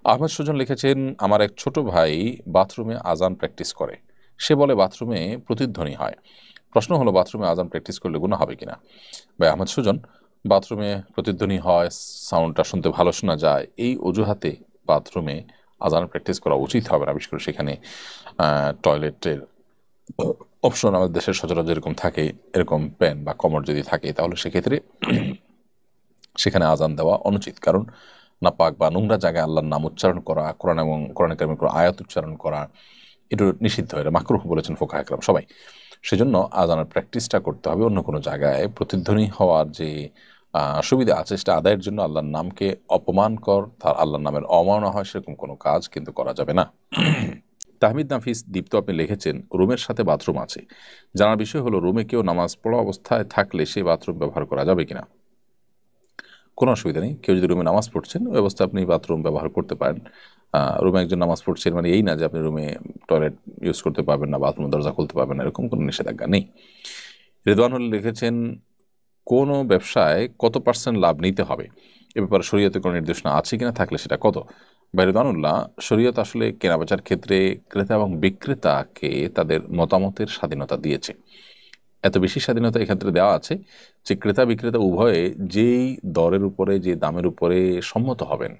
আহমেদ সুজন লিখেছেন, আমার এক ছোট ভাই বাথরুমে আজান প্র্যাকটিস করে। সে বলে বাথরুমে প্রতিধ্বনি হয়। প্রশ্ন হলো, বাথরুমে আজান প্র্যাকটিস করলে গুনাহ হবে কিনা? ভাই আহমেদ সুজন, বাথরুমে প্রতিধ্বনি হয়, সাউন্ডটা শুনতে ভালো শোনা যায়, এই অজুহাতে বাথরুমে আজান প্র্যাকটিস করা উচিত হবে না। বিশেষ করে সেখানে টয়লেটের অপশন আমাদের দেশের সচরাচর যেরকম থাকে, এরকম প্যান বা কমর যদি থাকে, তাহলে সেক্ষেত্রে সেখানে আজান দেওয়া অনুচিত। কারণ নাপাক বা নোংরা জায়গায় আল্লাহর নাম উচ্চারণ করা, কোরআন এবং কোরআন কারিমের কোনো আয়াত উচ্চারণ করা, এটা নিষিদ্ধ। এটা মাকরুহ বলেছেন ফুকাহা একরাম সবাই। সেজন্য আজানের প্র্যাকটিসটা করতে হবে অন্য কোনো জায়গায়। প্রতিধ্বনি হওয়ার যে সুবিধা আছে সেটা আদায়ের জন্য আল্লাহর নামকে অপমানকর, তার আল্লাহর নামের অমাননা হয় সেরকম কোনো কাজ কিন্তু করা যাবে না। তাহমিদ নাফিস দীপ্ত আপনি লিখেছেন, রুমের সাথে বাথরুম আছে। জানার বিষয় হলো, রুমে কেউ নামাজ পড়া অবস্থায় থাকলে সেই বাথরুম ব্যবহার করা যাবে কিনা? কোনো অসুবিধা নেই। কেউ যদি রুমে নামাজ পড়ছেন, ওই অবস্থায় আপনি বাথরুম ব্যবহার করতে পারেন। রুমে একজন নামাজ পড়ছেন মানে এই না যে আপনি রুমে টয়লেট ইউজ করতে পারবেন না, বাথরুমের দরজা খুলতে পারবেন না, এরকম কোনো নিষেধাজ্ঞা নেই। রেদওয়ানুল লিখেছেন, কোনো ব্যবসায় কত পার্সেন্ট লাভ নিতে হবে এ ব্যাপারে শরীয়তে কোনো নির্দেশনা আছে কিনা, থাকলে সেটা কত? বা রেদওয়ানুল্লাহ, শরীয়ত আসলে কেনাবেচার ক্ষেত্রে ক্রেতা এবং বিক্রেতাকে তাদের মতামতের স্বাধীনতা দিয়েছে। এত বেশি স্বাধীনতা এক্ষেত্রে দেওয়া আছে যে ক্রেতা বিক্রেতা উভয়ে যেই দরের উপরে, যে দামের উপরে সম্মত হবেন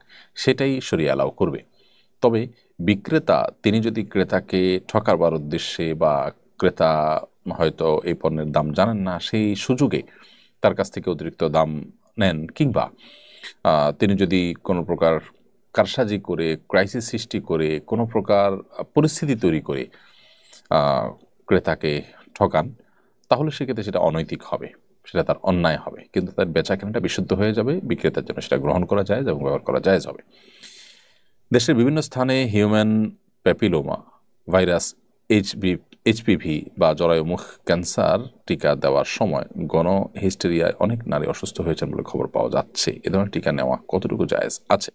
সেটাই শরিয়া অ্যালাউ করবে। তবে বিক্রেতা তিনি যদি ক্রেতাকে ঠকাবার উদ্দেশ্যে বা ক্রেতা হয়তো এই পণ্যের দাম জানেন না, সেই সুযোগে তার কাছ থেকে অতিরিক্ত দাম নেন, কিংবা তিনি যদি কোনো প্রকার কারসাজি করে, ক্রাইসিস সৃষ্টি করে, কোনো প্রকার পরিস্থিতি তৈরি করে ক্রেতাকে ঠকান, তাহলে সেক্ষেত্রে সেটা অনৈতিক হবে, সেটা তার অন্যায় হবে। কিন্তু তার বেচা কেনাটা বিশুদ্ধ হয়ে যাবে, বিক্রেতার জন্য সেটা গ্রহণ করা যায় এবং ব্যবহার করা জায়েজ হবে। দেশের বিভিন্ন স্থানে হিউম্যান প্যাপিলোমা ভাইরাস এইচপিভি বা জরায়ুমুখ ক্যান্সার টিকা দেওয়ার সময় হিস্টেরিয়ায় অনেক নারী অসুস্থ হয়েছেন বলে খবর পাওয়া যাচ্ছে। এ ধরনের টিকা নেওয়া কতটুকু জায়েজ আছে?